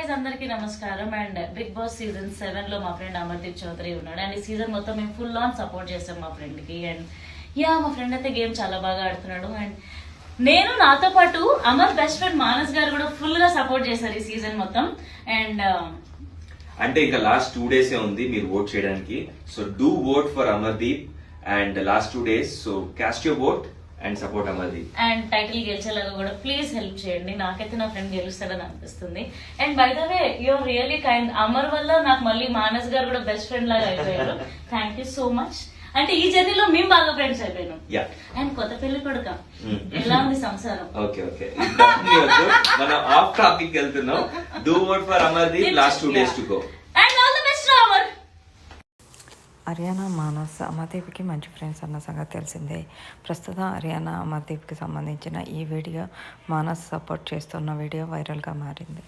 Guys, అందరికీ నమస్కారం. And big boss season 7 లో మా ఫ్రెండ్ అమర్దీప్ చౌదరి ఉన్నాడు. అండ్ ఈ సీజన్ మొత్తం మేము ఫుల్ ఆన్ సపోర్ట్ చేస్తాం మా ఫ్రెండ్ కి. అండ్ మా ఫ్రెండ్ అయితే గేమ్ చాలా బాగా ఆడుతున్నాడు. అండ్ నేను నాతో పాటు అమర్ బెస్ట్ ఫ్రెండ్ మానస్ గారు కూడా ఫుల్ గా సపోర్ట్ చేశారు ఈ సీజన్ మొత్తం. అండ్ అంటే ఇంకా లాస్ట్ 2 days ఉంది మీరు ఓట్ చేయడానికి. So do vote for Amardeep and last 2 days. So cast your vote and support Amardeep. And title గెలిచేలాగా కూడా ప్లీజ్ హెల్ప్ చేయండి. నాకైతే నా ఫ్రెండ్ గెలుస్తాడని అనిపిస్తుంది. And by the way, you're really kind. Amar వల్ల నాకు మళ్ళీ మానస్ గారు కూడా బెస్ట్ ఫ్రెండ్ లాగా అయిపోయారు. Thank you so much. అంటే ఈ జర్నీలో మేము బాగా ఫ్రెండ్స్ అయిపోయాను. అండ్ కొత్త పెళ్లి కొడుక ఎలా ఉంది సంసారం? ఓకే మనం ఆఫ్ టాపిక్ వెళ్తున్నాం. Do vote for Amardeep, last 2 days to go. And all the best Amar. Haryana Manas అమర్దీప్కి మంచి ఫ్రెండ్స్ అన్న సంగతి తెలిసిందే. ప్రస్తుతం హర్యానా అమర్దీప్కి సంబంధించిన ఈ వీడియో మానస్ సపోర్ట్ చేస్తున్న వీడియో వైరల్గా మారింది.